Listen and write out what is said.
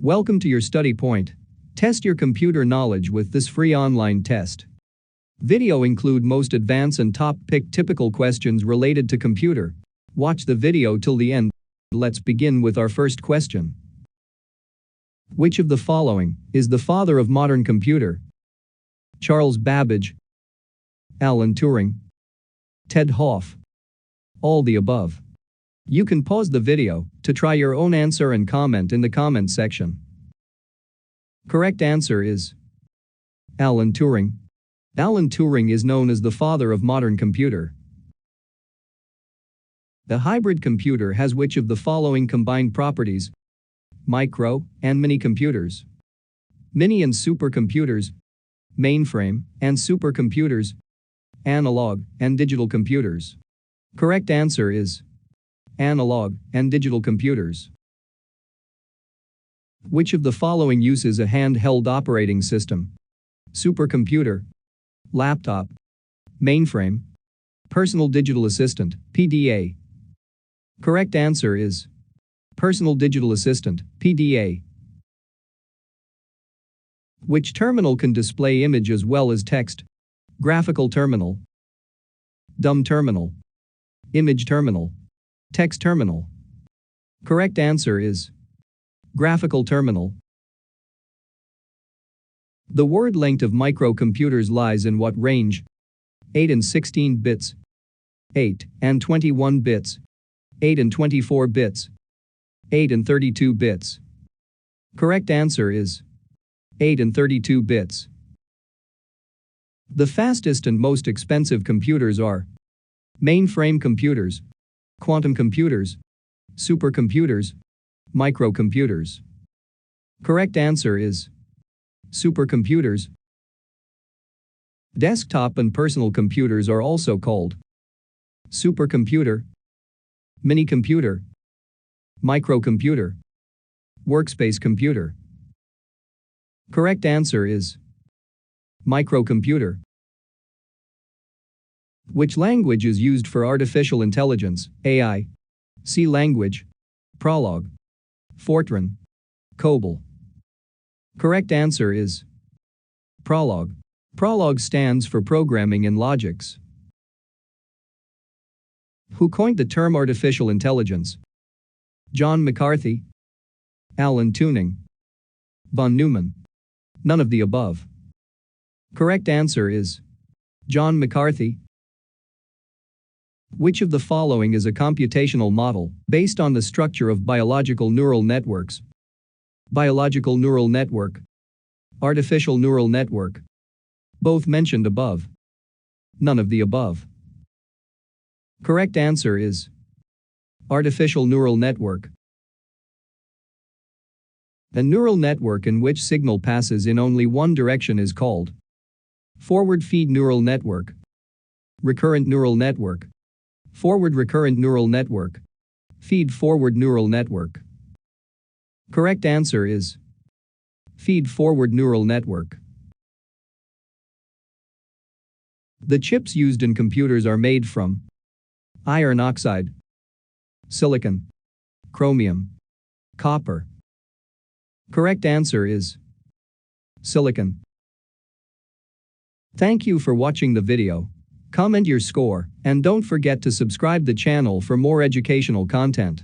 Welcome to your study point. Test your computer knowledge with this free online test. Video include most advanced and top-pick typical questions related to computer. Watch the video till the end. Let's begin with our first question. Which of the following is the father of modern computer? Charles Babbage, Alan Turing, Ted Hoff. All the above. You can pause the video to try your own answer and comment in the comment section. Correct answer is Alan Turing. Alan Turing is known as the father of modern computer. The hybrid computer has which of the following combined properties? Micro and mini computers. Mini and supercomputers. Mainframe and supercomputers. Analog and digital computers. Correct answer is analog and digital computers. Which of the following uses a handheld operating system? Supercomputer, laptop, mainframe, personal digital assistant, PDA. Correct answer is personal digital assistant, PDA. Which terminal can display image as well as text? Graphical terminal, dumb terminal, image terminal, text terminal. Correct answer is graphical terminal. The word length of microcomputers lies in what range? 8 and 16 bits, 8 and 21 bits, 8 and 24 bits, 8 and 32 bits. Correct answer is 8 and 32 bits. The fastest and most expensive computers are mainframe computers, quantum computers, supercomputers, microcomputers. Correct answer is supercomputers. Desktop and personal computers are also called supercomputer, mini-computer, microcomputer, workspace computer. Correct answer is microcomputer. Which language is used for artificial intelligence, AI? C language, Prolog, Fortran, COBOL. Correct answer is Prolog. Prolog stands for Programming in Logics. Who coined the term artificial intelligence? John McCarthy, Alan Turing, von Neumann. None of the above. Correct answer is John McCarthy. Which of the following is a computational model based on the structure of biological neural networks? Biological neural network, artificial neural network. Both mentioned above. None of the above. Correct answer is artificial neural network. A neural network in which signal passes in only one direction is called forward feed neural network, recurrent neural network, forward recurrent neural network, feed forward neural network. Correct answer is feed forward neural network. The chips used in computers are made from iron oxide, silicon, chromium, copper. Correct answer is silicon. Thank you for watching the video. Comment your score and don't forget to subscribe the channel for more educational content.